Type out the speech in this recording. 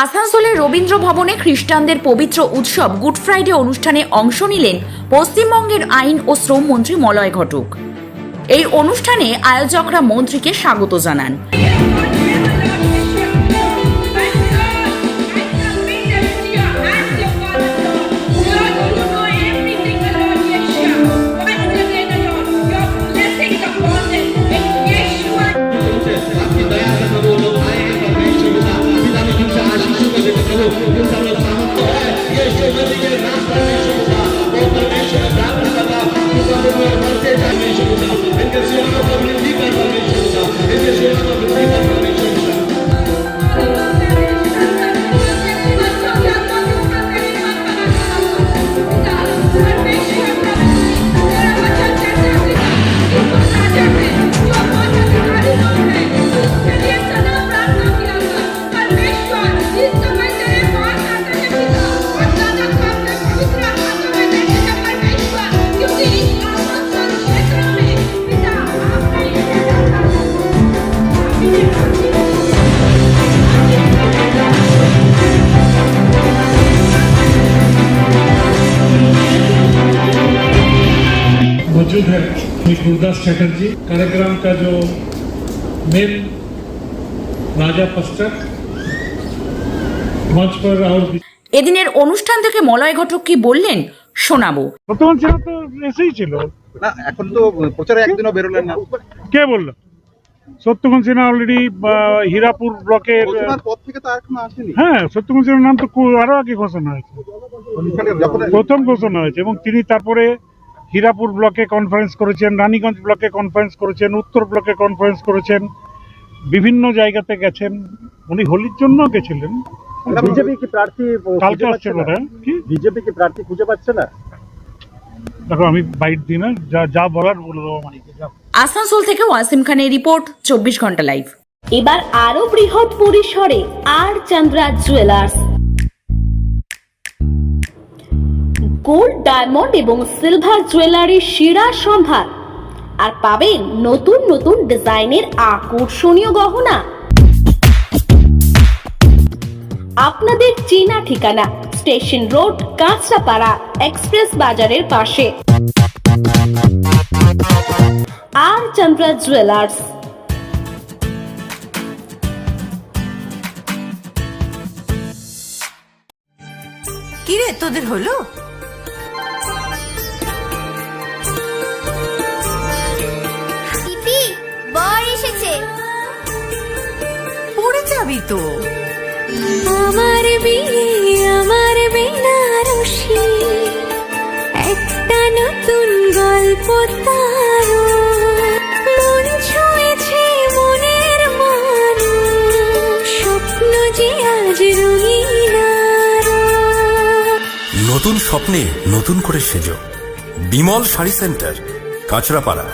আসানসোলের রবীন্দ্র ভবনে খ্রিস্টানদের পবিত্র উৎসব গুড ফ্রাইডে অনুষ্ঠানে অংশ নিলেন পশ্চিমবঙ্গের আইন ও শ্রম মন্ত্রী মলয় ঘটক। এই অনুষ্ঠানে আয়োজকরা মন্ত্রীকে স্বাগত জানান। मौजूद है गुरदास चटर्जी, कार्यक्रम का जो मेन राजा पस्टर मंच पर और এদিনের অনুষ্ঠান থেকে মলয় ঘটক কি বললেন শোনাবো। বর্তমান ছিল তো এসেই ছিল না, এখন তো প্রচারে একদিনও বেরোলেন না। কে বললো? সত্যগণ সিনহা অলরেডি হীরাপুর ব্লকের পর থেকে তো আর কোনো আসেনি। হ্যাঁ, সত্যগণ সিনহার নাম তো আরো আগে ঘোষণা হয়েছে, প্রথম ঘোষণা হয়েছে, এবং তিনি তারপরে হীরাপুর ব্লকে কনফারেন্স করেছেন, রানীগঞ্জ ব্লকে কনফারেন্স করেছেন, উত্তর ব্লকে কনফারেন্স করেছেন, বিভিন্ন জায়গাতে গেছেন। উনি হোলির জন্য গেছিলেন। বিজেপি কি প্রার্থী কালকে আসছে বোধ হয়। কি বিজেপি কি প্রার্থী খুঁজে পাচ্ছে না? দেখো, আমি বাইট দিই না, যা বলার বলবো। আসানসোল থেকে ওয়াসিম খানের রিপোর্ট, 24 ঘন্টা লাইভ। এবার আরো বৃহৎ পরিসরে আর চন্দ্রা জুয়েলার্স। গোল্ড, ডায়মন্ড এবং সিলভার জুয়েলারির সেরা সম্ভার, আর পাবেন নতুন নতুন ডিজাইনের আকর্ষণীয় গহনা। আপনাদের চেনা ঠিকানা স্টেশন রোড, কাঁচরাপাড়া, এক্সপ্রেস বাজারের পাশে। আর চন্দ্রা জুয়েলার্স। কি রে, তোদের হলো? দিদি, বর এসেছে। পড়ে যাবি তো। আমার বিয়ে, আমার বেনারসি, একটা নতুন গল্প তার, মন ছুঁয়েছে মনের মানুষ, স্বপ্ন যে আজ রঙিন আরো। নতুন স্বপ্নে নতুন করে সেজো। বিমল শাড়ি সেন্টার, কাঁচরাপাড়া।